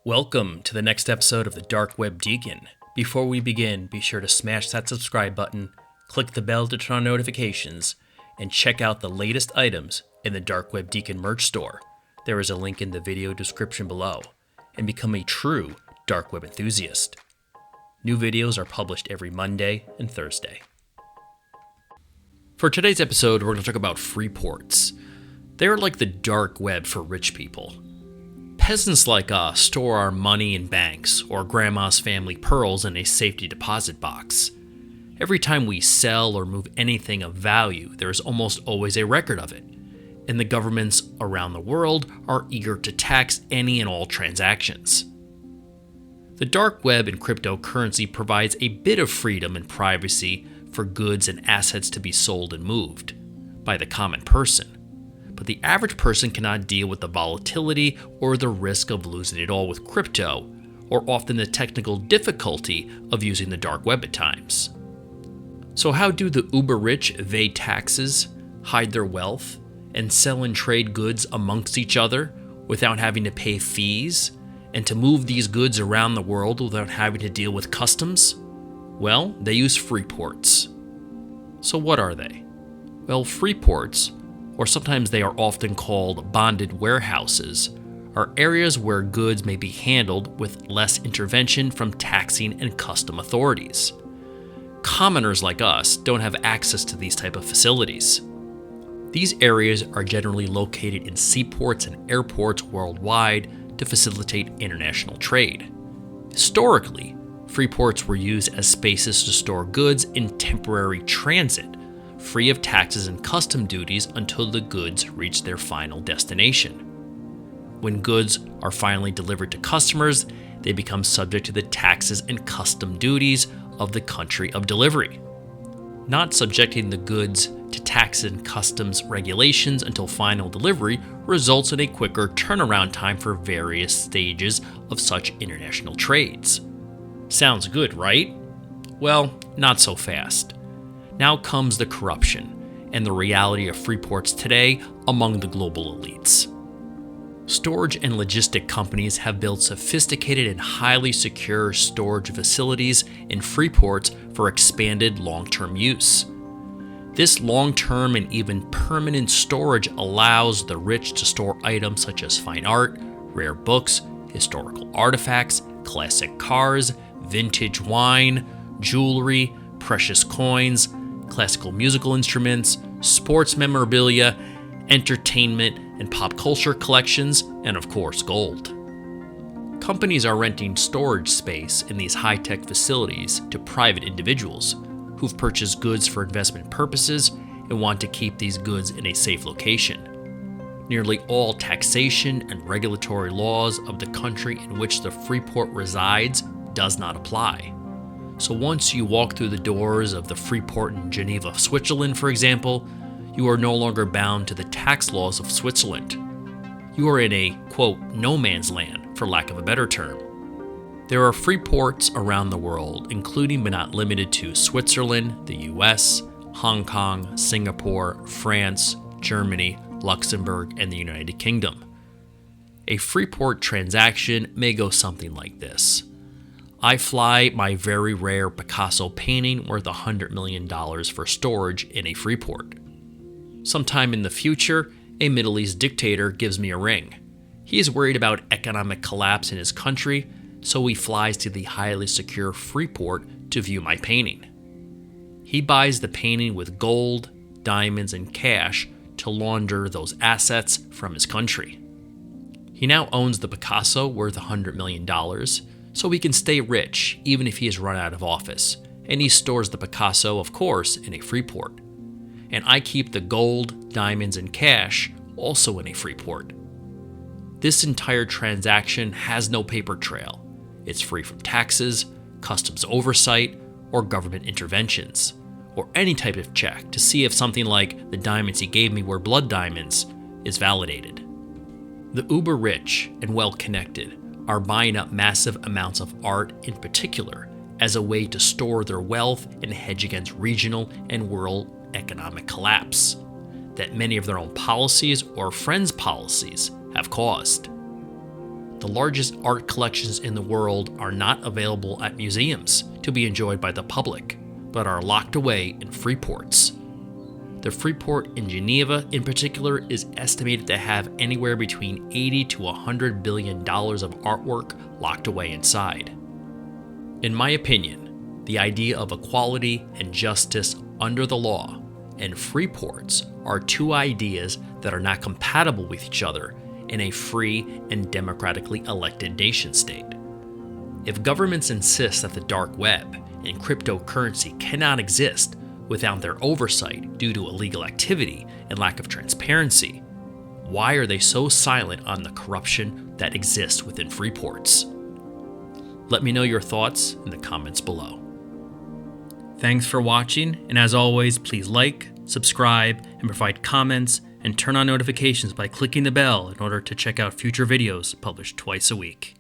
Welcome to the next episode of the Dark Web Deacon. Before we begin, be sure to smash that subscribe button, click the bell to turn on notifications, and check out the latest items in the Dark Web Deacon merch store. There is a link in the video description below, and become a true Dark Web enthusiast. New videos are published every Monday and Thursday. For today's episode, we're going to talk about Freeports. They're like the dark web for rich people. Peasants like us store our money in banks or grandma's family pearls in a safety deposit box. Every time we sell or move anything of value, there is almost always a record of it, and the governments around the world are eager to tax any and all transactions. The dark web and cryptocurrency provides a bit of freedom and privacy for goods and assets to be sold and moved by the common person. But the average person cannot deal with the volatility or the risk of losing it all with crypto, or often the technical difficulty of using the dark web at times. So how do the uber-rich evade taxes, hide their wealth, and sell and trade goods amongst each other without having to pay fees, and to move these goods around the world without having to deal with customs? Well, they use Freeports. So what are they? Well, Freeports, or sometimes they are often called bonded warehouses, are areas where goods may be handled with less intervention from taxing and custom authorities. Commoners like us don't have access to these type of facilities. These areas are generally located in seaports and airports worldwide to facilitate international trade. Historically, Freeports were used as spaces to store goods in temporary transit, free of taxes and custom duties until the goods reach their final destination. When goods are finally delivered to customers, they become subject to the taxes and custom duties of the country of delivery. Not subjecting the goods to tax and customs regulations until final delivery results in a quicker turnaround time for various stages of such international trades. Sounds good, right? Well, not so fast. Now comes the corruption and the reality of Freeports today among the global elites. Storage and logistic companies have built sophisticated and highly secure storage facilities in Freeports for expanded long-term use. This long-term and even permanent storage allows the rich to store items such as fine art, rare books, historical artifacts, classic cars, vintage wine, jewelry, precious coins, classical musical instruments, sports memorabilia, entertainment and pop culture collections, and of course gold. Companies are renting storage space in these high-tech facilities to private individuals who've purchased goods for investment purposes and want to keep these goods in a safe location. Nearly all taxation and regulatory laws of the country in which the Freeport resides does not apply. So once you walk through the doors of the Freeport in Geneva, Switzerland, for example, you are no longer bound to the tax laws of Switzerland. You are in a, quote, no man's land, for lack of a better term. There are Freeports around the world, including but not limited to Switzerland, the US, Hong Kong, Singapore, France, Germany, Luxembourg, and the United Kingdom. A Freeport transaction may go something like this. I fly my very rare Picasso painting worth $100 million for storage in a Freeport. Sometime in the future, a Middle East dictator gives me a ring. He is worried about economic collapse in his country, so he flies to the highly secure Freeport to view my painting. He buys the painting with gold, diamonds, and cash to launder those assets from his country. He now owns the Picasso worth $100 million, so he can stay rich even if he has run out of office, and he stores the Picasso, of course, in a Freeport. And I keep the gold, diamonds, and cash also in a Freeport. This entire transaction has no paper trail. It's free from taxes, customs oversight, or government interventions, or any type of check to see if something like the diamonds he gave me were blood diamonds is validated. The uber-rich and well-connected are buying up massive amounts of art in particular as a way to store their wealth and hedge against regional and world economic collapse that many of their own policies or friends' policies have caused. The largest art collections in the world are not available at museums to be enjoyed by the public, but are locked away in Freeports. The Freeport in Geneva, in particular, is estimated to have anywhere between $80 to $100 billion of artwork locked away inside. In my opinion, the idea of equality and justice under the law and Freeports are two ideas that are not compatible with each other in a free and democratically elected nation-state. If governments insist that the dark web and cryptocurrency cannot exist without their oversight due to illegal activity and lack of transparency, why are they so silent on the corruption that exists within Freeports? Let me know your thoughts in the comments below. Thanks for watching, and as always, please like, subscribe, and provide comments, and turn on notifications by clicking the bell in order to check out future videos published twice a week.